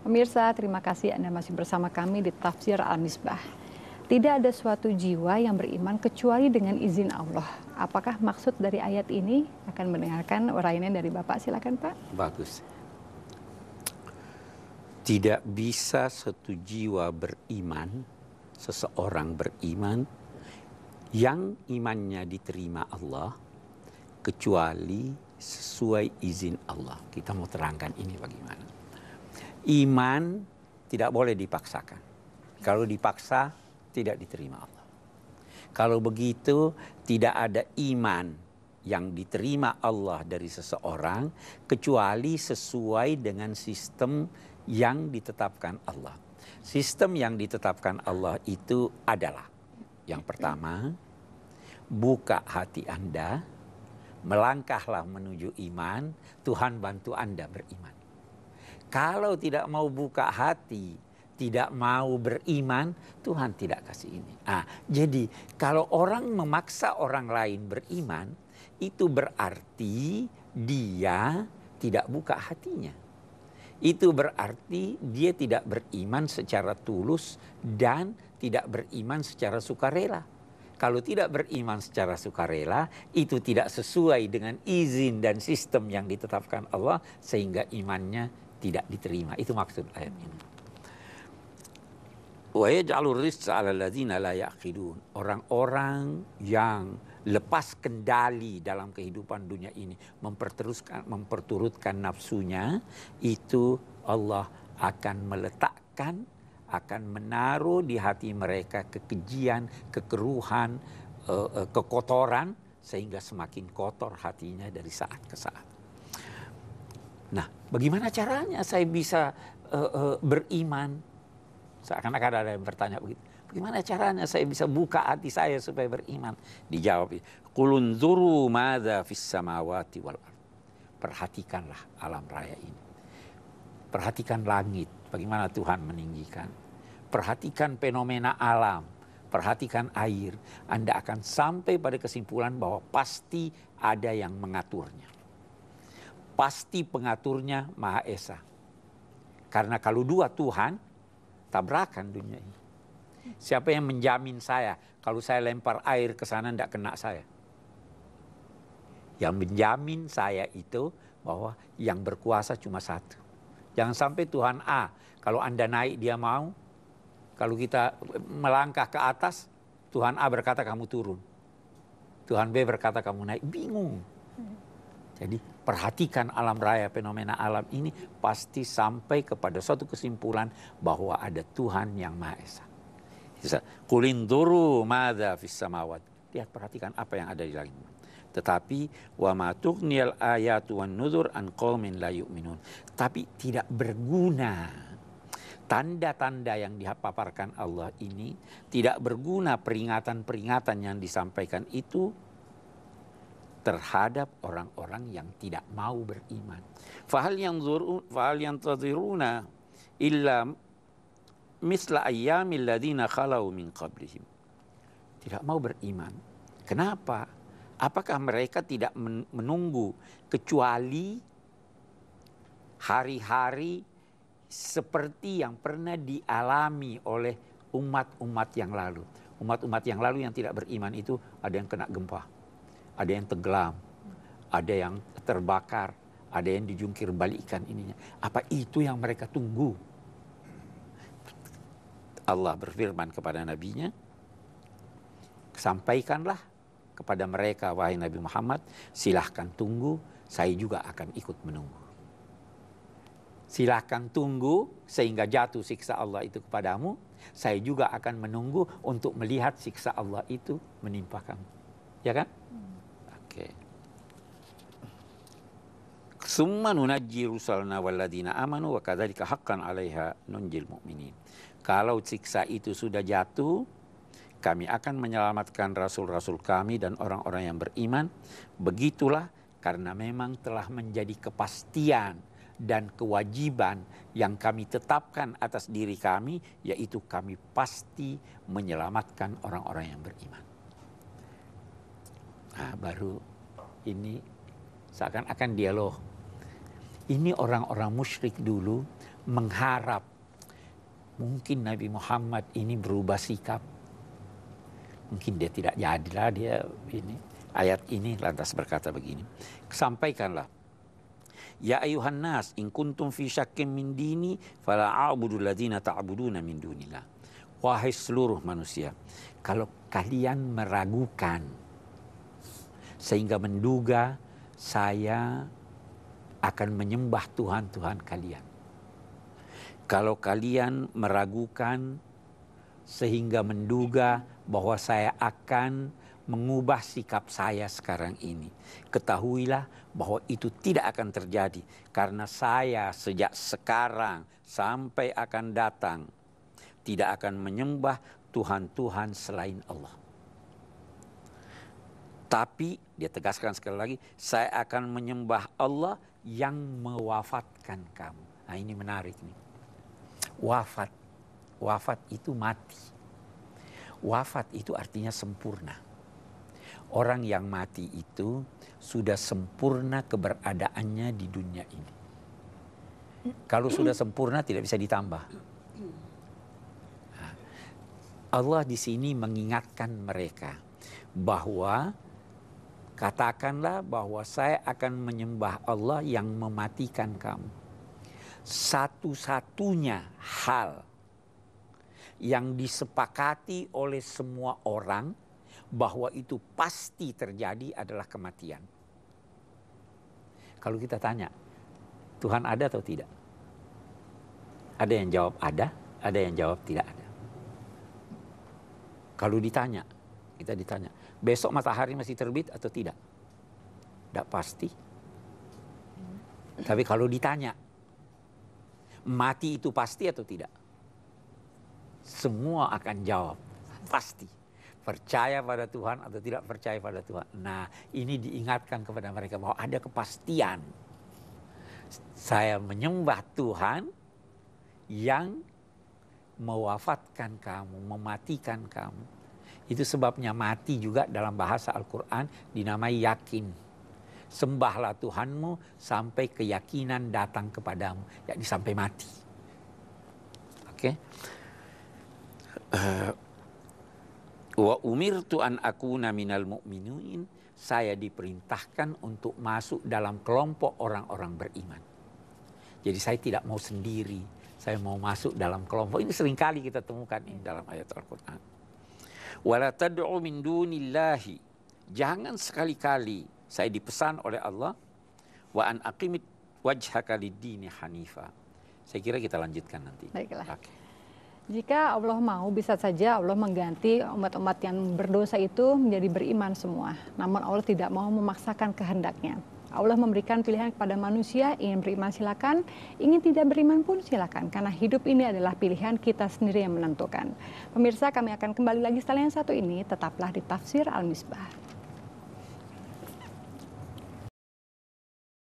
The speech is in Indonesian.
Pemirsa, terima kasih Anda masih bersama kami di Tafsir Al-Misbah. Tidak ada suatu jiwa yang beriman kecuali dengan izin Allah. Apakah maksud dari ayat ini? Akan mendengarkan uraiannya dari Bapak. Silakan Pak. Bagus. Tidak bisa satu jiwa beriman, seseorang beriman, yang imannya diterima Allah, kecuali sesuai izin Allah. Kita mau terangkan ini bagaimana. Iman tidak boleh dipaksakan. Kalau dipaksa, tidak diterima Allah. Kalau begitu, tidak ada iman yang diterima Allah dari seseorang, kecuali sesuai dengan sistem yang ditetapkan Allah. Sistem yang ditetapkan Allah itu adalah, yang pertama, buka hati Anda, melangkahlah menuju iman, Tuhan bantu Anda beriman. Kalau tidak mau buka hati, tidak mau beriman, Tuhan tidak kasih ini. Jadi kalau orang memaksa orang lain beriman, itu berarti dia tidak buka hatinya. Itu berarti dia tidak beriman secara tulus dan tidak beriman secara sukarela. Kalau tidak beriman secara sukarela, itu tidak sesuai dengan izin dan sistem yang ditetapkan Allah, sehingga imannya tidak diterima. Itu maksud ayat ini. Wa yaj'alur rizqa 'alal ladzina la ya'qilun. Orang-orang yang lepas kendali dalam kehidupan dunia ini, memperturutkan nafsunya, itu Allah akan meletakkan, akan menaruh di hati mereka kekejian, kekeruhan, kekotoran, sehingga semakin kotor hatinya dari saat ke saat. Nah, bagaimana caranya saya bisa beriman? Seakan-akan ada yang bertanya begitu. Bagaimana caranya saya bisa buka hati saya supaya beriman? Dijawab, qul unzuru madza fis samawati wal ardh. Perhatikanlah alam raya ini. Perhatikan langit, bagaimana Tuhan meninggikan. Perhatikan fenomena alam, perhatikan air. Anda akan sampai pada kesimpulan bahwa pasti ada yang mengaturnya. Pasti pengaturnya Maha Esa. Karena kalau dua Tuhan, tabrakan dunia ini. Siapa yang menjamin saya kalau saya lempar air ke sana tidak kena saya? Yang menjamin saya itu bahwa yang berkuasa cuma satu. Jangan sampai Tuhan A, kalau Anda naik dia mau. Kalau kita melangkah ke atas, Tuhan A berkata kamu turun. Tuhan B berkata kamu naik, bingung. Jadi perhatikan alam raya, fenomena alam ini pasti sampai kepada suatu kesimpulan bahwa ada Tuhan yang Maha Esa. Qul induru madza fis samawati. Lihat, perhatikan apa yang ada di langit. Tetapi wa ma tughniyal ayatu wan nuzur an qaumin la yu'minun. Tapi tidak berguna tanda-tanda yang dipaparkan Allah ini, tidak berguna peringatan-peringatan yang disampaikan itu terhadap orang-orang yang tidak mau beriman. Fahal yantaziruna illa misla ayyamil ladzina khalau min qablihim. Tidak mau beriman. Kenapa? Apakah mereka tidak menunggu kecuali hari-hari seperti yang pernah dialami oleh umat-umat yang lalu. Umat-umat yang lalu yang tidak beriman itu ada yang kena gempa, ada yang tenggelam, ada yang terbakar, ada yang dijungkir balikan ininya. Apa itu yang mereka tunggu? Allah berfirman kepada nabinya, sampaikanlah kepada mereka, wahai Nabi Muhammad, silahkan tunggu, saya juga akan ikut menunggu. Silahkan tunggu sehingga jatuh siksa Allah itu kepadamu, saya juga akan menunggu untuk melihat siksa Allah itu menimpa kamu. Ya kan? Oke. Summa nunajji rusulana walladzina amanu wa kadzalika haqqan 'alaiha nunjil mu'minin. Kalau siksa itu sudah jatuh, kami akan menyelamatkan rasul-rasul kami dan orang-orang yang beriman. Begitulah karena memang telah menjadi kepastian dan kewajiban yang kami tetapkan atas diri kami, yaitu kami pasti menyelamatkan orang-orang yang beriman. Nah, baru ini seakan-akan dialog. Ini orang-orang musyrik dulu mengharap mungkin Nabi Muhammad ini berubah sikap. Mungkin dia tidak jadilah dia ini. Ayat ini lantas berkata begini. Sampaikanlah. Ya ayuhan nas in kuntum fi syakkin min dini fala a'budu alladziina ta'buduna min dunillah. Wahai seluruh manusia, kalau kalian meragukan sehingga menduga saya akan menyembah Tuhan-Tuhan kalian. Kalau kalian meragukan sehingga menduga bahwa saya akan mengubah sikap saya sekarang ini, ketahuilah bahwa itu tidak akan terjadi karena saya sejak sekarang sampai akan datang tidak akan menyembah Tuhan-Tuhan selain Allah. Tapi dia tegaskan sekali lagi, saya akan menyembah Allah yang mewafatkan kamu. Nah ini menarik nih. Wafat. Wafat itu mati. Wafat itu artinya sempurna. Orang yang mati itu sudah sempurna keberadaannya di dunia ini. Kalau sudah sempurna tidak bisa ditambah. Allah di sini mengingatkan mereka bahwa katakanlah bahwa saya akan menyembah Allah yang mematikan kamu. Satu-satunya hal yang disepakati oleh semua orang bahwa itu pasti terjadi adalah kematian. Kalau kita tanya, Tuhan ada atau tidak? Ada yang jawab ada yang jawab tidak ada. Kalau ditanya, kita ditanya, besok matahari masih terbit atau tidak? Tidak pasti. Tapi kalau ditanya, mati itu pasti atau tidak? Semua akan jawab, pasti. Percaya pada Tuhan atau tidak percaya pada Tuhan. Nah, ini diingatkan kepada mereka bahwa ada kepastian. Saya menyembah Tuhan yang mewafatkan kamu, mematikan kamu. Itu sebabnya mati juga dalam bahasa Al-Quran dinamai yakin. Sembahlah Tuhanmu sampai keyakinan datang kepadamu. Yakni sampai mati. Oke. Wa umirtu an akuna minal mu'minin. Saya diperintahkan untuk masuk dalam kelompok orang-orang beriman. Jadi saya tidak mau sendiri. Saya mau masuk dalam kelompok. Ini seringkali kita temukan ini dalam ayat Al-Quran. Wala tad'u min dunillahi. Jangan sekali-kali saya dipesan oleh Allah. Wa an aqimit wajhaka lid-dini hanifa. Saya kira kita lanjutkan nanti. Baiklah. Okay. Jika Allah mau, bisa saja Allah mengganti umat-umat yang berdosa itu menjadi beriman semua. Namun Allah tidak mau memaksakan kehendaknya. Allah memberikan pilihan kepada manusia, ingin beriman silakan, ingin tidak beriman pun silakan. Karena hidup ini adalah pilihan kita sendiri yang menentukan. Pemirsa, kami akan kembali lagi setelah yang satu ini, tetaplah di Tafsir Al-Misbah.